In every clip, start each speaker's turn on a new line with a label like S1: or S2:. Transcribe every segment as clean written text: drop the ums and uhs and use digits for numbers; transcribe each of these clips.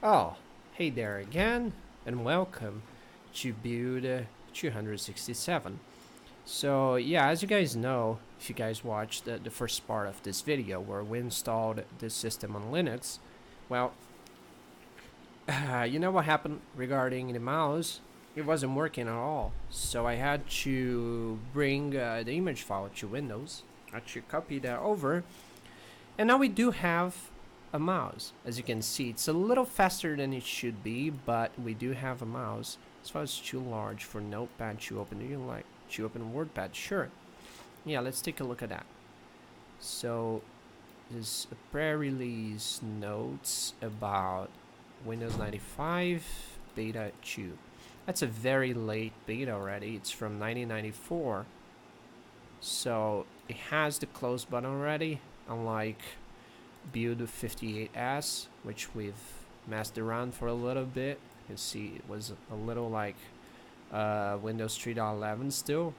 S1: Oh, hey there again, and welcome to build 267. So yeah, as you guys know, if you guys watched the first part of this video where we installed this system on Linux, well, you know what happened regarding the mouse? It wasn't working at all. So I had to bring the image file to Windows. I had to copy that over, and now we do have a mouse. As you can see, it's a little faster than it should be, but we do have a mouse. As far as too large for Notepad to open, do you like to open WordPad? Sure. Yeah, let's take a look at that. So there's a pre-release notes about Windows 95 beta 2. That's a very late beta already. It's from 1994. So it has the close button already, unlike build 58S, which we've messed around for a little bit. You can see it was a little like Windows 3.11 still,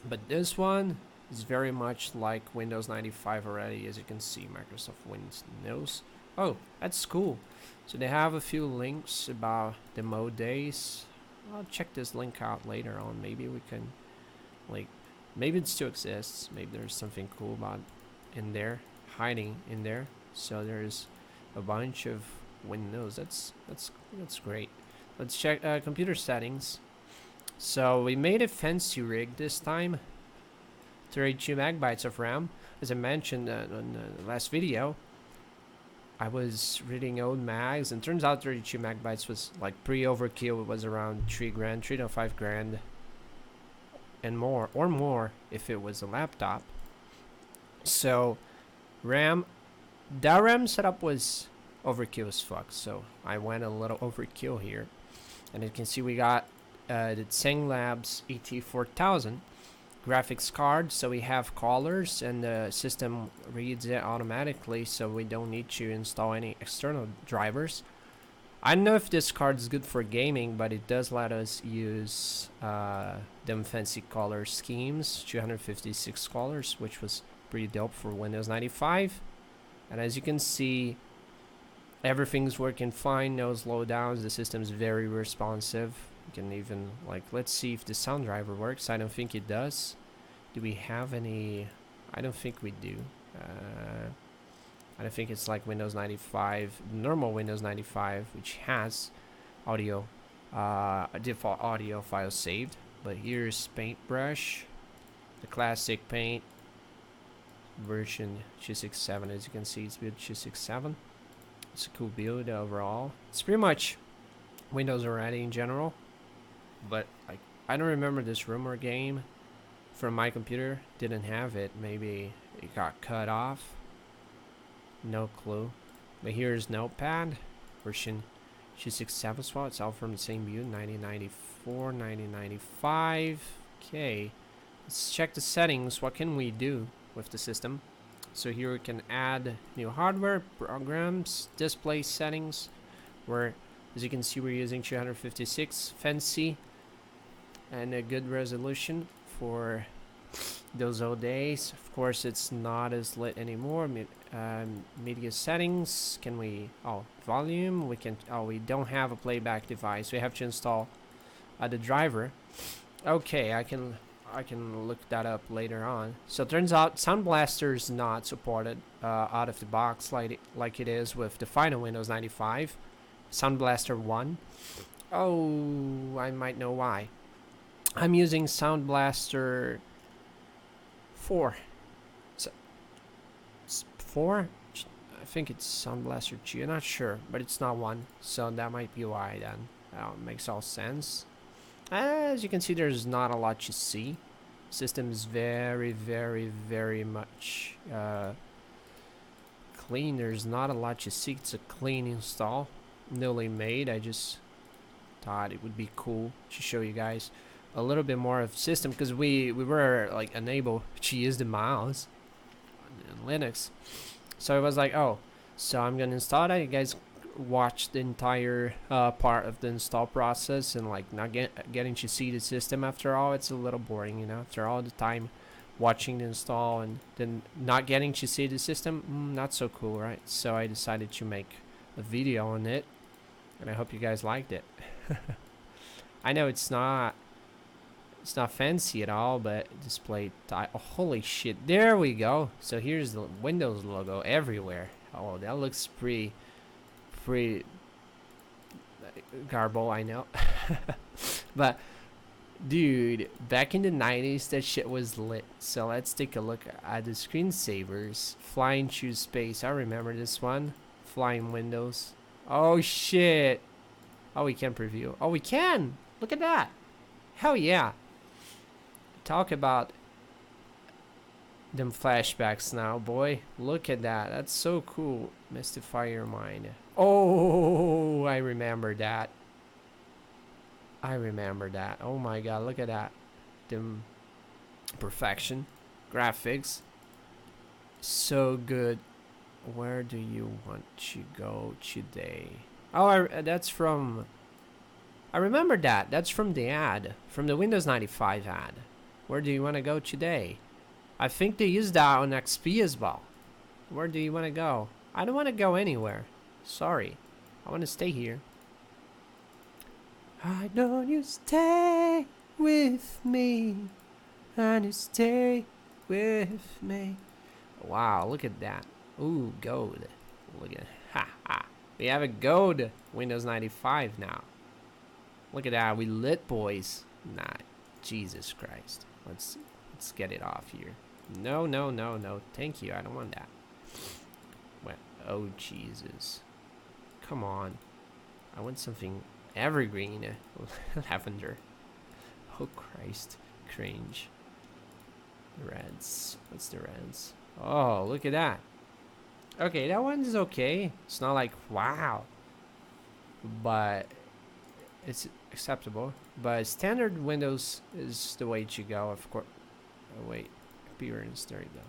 S1: but this one is very much like Windows 95 already. As you can see, Microsoft Windows. Oh, that's cool. So they have a few links about demo days. I'll check this link out later on. Maybe we can, like, maybe it still exists. Maybe there's something cool about in there, hiding in there. So there's a bunch of Windows. That's great. Let's check computer settings. So we made a fancy rig this time. 32 megabytes of RAM. As I mentioned in the last video, I was reading old mags, and turns out 32 megabytes was like pre-overkill. It was around 3 grand, 3 to 5 grand, and more, or more if it was a laptop. So RAM, that RAM setup was overkill as fuck, so I went a little overkill here. And you can see we got the Tseng Labs ET4000 graphics card, so we have colors and the system reads it automatically, so we don't need to install any external drivers. I don't know if this card is good for gaming, but it does let us use them fancy color schemes, 256 colors, which was pretty dope for Windows 95. And as you can see, everything's working fine, no slowdowns. The system's very responsive. You can even, like, let's see if the sound driver works. I don't think it does. Do we have any? I don't think we do. I don't think it's like Windows 95, normal Windows 95, which has audio, a default audio file saved. But here's Paintbrush, the classic Paint version 267. As you can see, it's build 267. It's a cool build overall. It's pretty much Windows already in general, but like I don't remember this rumor game from my computer. Didn't have it. Maybe it got cut off. No clue. But here's Notepad version 267 as well. It's all from the same build, 1994, 1995. Okay, let's check the settings. What can we do with the system? So here we can add new hardware, programs, display settings, where as you can see we're using 256 fancy and a good resolution for those old days. Of course it's not as lit anymore. Media settings, can we, volume, we can, we don't have a playback device. We have to install the driver. Okay, I can look that up later on. So it turns out Sound Blaster is not supported out of the box like it is with the final Windows 95. Sound Blaster 1. Oh, I might know why. I'm using Sound Blaster 4. So, 4? I think it's Sound Blaster 2. I'm not sure, but it's not 1. So that might be why then. Makes all sense. As you can see, there's not a lot to see. System is very, very, very much clean. There's not a lot to see. It's a clean install, newly made. I just thought it would be cool to show you guys a little bit more of system, because we were like unable to use the mouse in Linux. So I was like, oh, so I'm gonna install that. You guys watch the entire part of the install process, and like not getting to see the system after all, it's a little boring, you know, after all the time watching the install and then not getting to see the system. Not so cool, right? So I decided to make a video on it. and I hope you guys liked it. I know it's not fancy at all, but display type. Oh, holy shit! There we go. So here's the Windows logo everywhere. Oh, that looks pretty garbo, I know. But dude, back in the 90s, that shit was lit. So let's take a look at the screensavers. Flying choose space. I remember this one. Flying windows. Oh shit. Oh, we can preview. Oh, we can. Look at that. Hell yeah. Talk about them flashbacks now, boy. Look at that. That's so cool. Mystify your mind. Oh, I remember that. I remember that. Oh my god, look at that. Them perfection. Graphics. So good. Where do you want to go today? Oh, that's from... I remember that. That's from the ad. From the Windows 95 ad. Where do you want to go today? I think they used that on XP as well. Where do you want to go? I don't want to go anywhere. Sorry. I want to stay here. I know you stay with me. And you stay with me. Wow, look at that. Ooh, gold. Look at ha ha. We have a gold Windows 95 now. Look at that. We lit, boys. Nah, Jesus Christ. Let's get it off here. No, no, no, no. Thank you. I don't want that. Well, oh Jesus. Come on. I want something evergreen. Lavender. Oh Christ. Cringe. Reds. What's the reds? Oh, look at that. Okay, that one's okay. It's not like wow. But it's acceptable. But standard Windows is the way to go, of course. Oh wait. Appearance, there you go.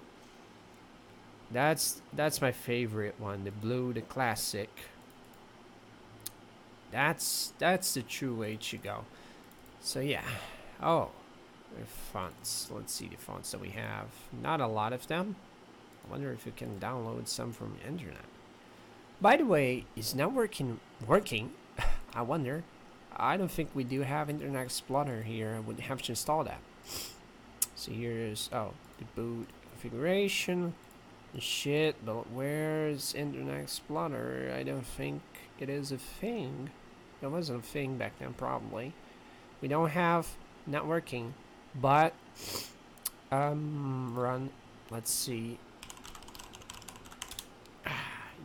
S1: That's my favorite one. The blue, the classic. That's the true way to go. So yeah. Oh, the fonts. Let's see the fonts that we have. Not a lot of them. I wonder if you can download some from the internet. By the way, is networking working? I wonder. I don't think we do have Internet Explorer here. I would have to install that. So here's the boot configuration. Shit, but where's Internet Explorer? I don't think it is a thing. It wasn't a thing back then, probably. We don't have networking, but run. Let's see.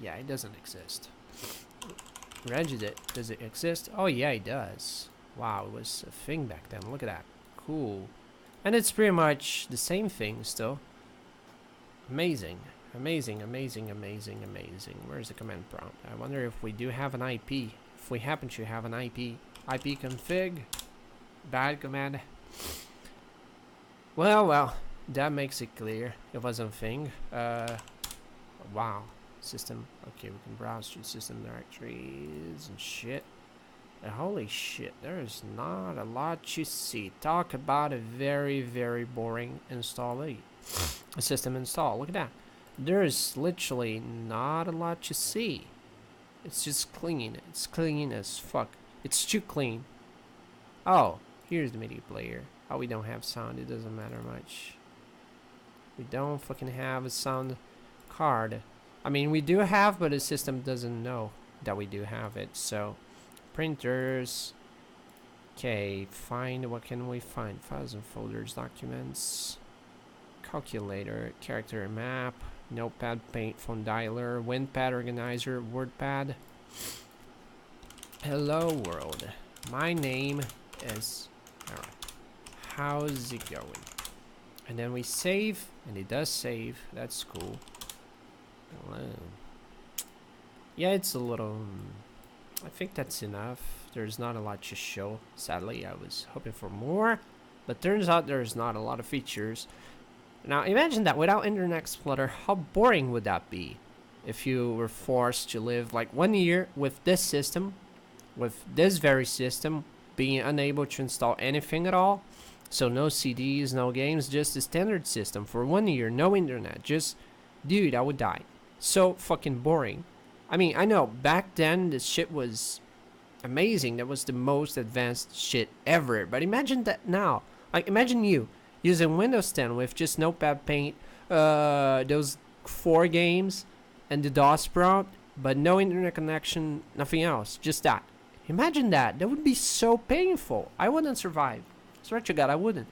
S1: Yeah, it doesn't exist. Regedit, does it exist? Oh yeah, it does. Wow, it was a thing back then. Look at that. Cool. And it's pretty much the same thing still. Amazing. Amazing, amazing, amazing, amazing. Where's the command prompt? I wonder if we do have an IP. If we happen to have an IP. IP config. Bad command. Well, that makes it clear. It wasn't a thing. Wow. System. Okay, we can browse through system directories and shit. Holy shit, there is not a lot to see. Talk about a very, very boring install. A system install. Look at that. There's literally not a lot to see. It's just clean. It's clean as fuck. It's too clean. Oh, here's the media player. Oh, we don't have sound. It doesn't matter much. We don't fucking have a sound card. I mean, we do have, but the system doesn't know that we do have it. So, printers. Okay, find. What can we find? Files and folders, documents, calculator, character map, notepad, paint, phone dialer, WinPad organizer, WordPad. Hello world. My name is. Alright. How's it going? And then we save, and it does save. That's cool. Yeah, it's a little. I think that's enough. There's not a lot to show. Sadly, I was hoping for more, but turns out there's not a lot of features. Now, imagine that without Internet Explorer, how boring would that be? If you were forced to live like 1 year with this system, with this very system, being unable to install anything at all. So no CDs, no games, just the standard system for 1 year, no internet. Just, dude, I would die. So fucking boring. I mean, I know back then this shit was amazing. That was the most advanced shit ever. But imagine that now. Like, imagine you using Windows 10 with just Notepad Paint, those 4 games, and the DOS prompt, but no internet connection, nothing else, just that. Imagine that. That would be so painful. I wouldn't survive. Swear to God, I wouldn't.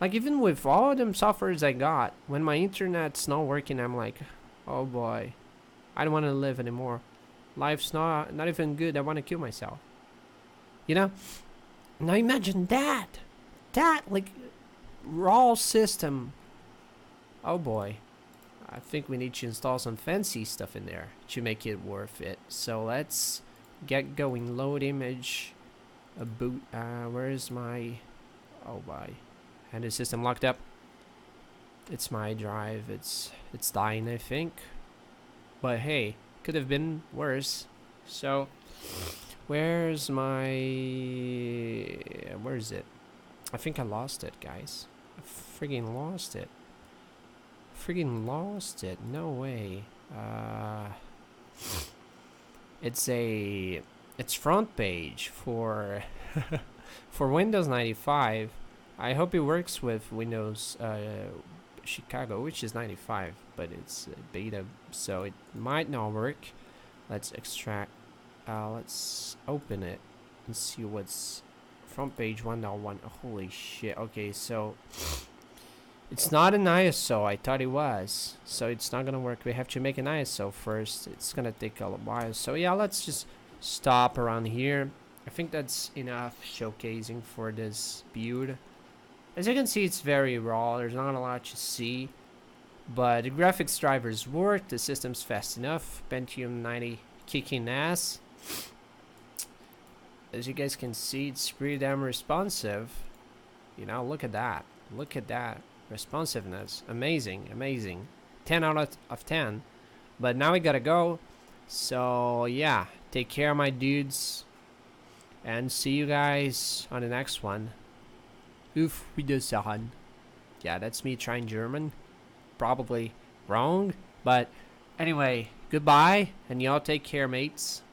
S1: Like, even with all them softwares I got, when my internet's not working, I'm like, oh boy, I don't want to live anymore. Life's not even good. I want to kill myself. You know? Now imagine that. That, like, raw system. Oh boy. I think we need to install some fancy stuff in there to make it worth it. So let's get going. Load image. Boot. Where's my... Oh boy. And the system locked up. It's my drive. It's dying, I think. But hey, could have been worse. So, where's my... Where is it? I think I lost it, guys. I friggin' lost it. Friggin' lost it. No way. It's front page for for Windows 95. I hope it works with Windows Chicago, which is 95, but it's beta, so it might not work. Let's extract. Let's open it and see what's front page 1.1. Holy shit. Okay, so it's not an ISO. I thought it was, so it's not gonna work. We have to make an ISO first. It's gonna take a while. So yeah, let's just stop around here. I think that's enough showcasing for this build. As you can see, it's very raw. There's not a lot to see, but the graphics drivers work. The system's fast enough. Pentium 90 kicking ass. As you guys can see, it's pretty damn responsive. You know, look at that. Look at that responsiveness. Amazing, amazing. 10 out of 10. But now we gotta go. So yeah, take care, my dudes, and see you guys on the next one. Auf Wiedersehen. Yeah, that's me trying German. Probably wrong, but anyway, goodbye, and y'all take care, mates.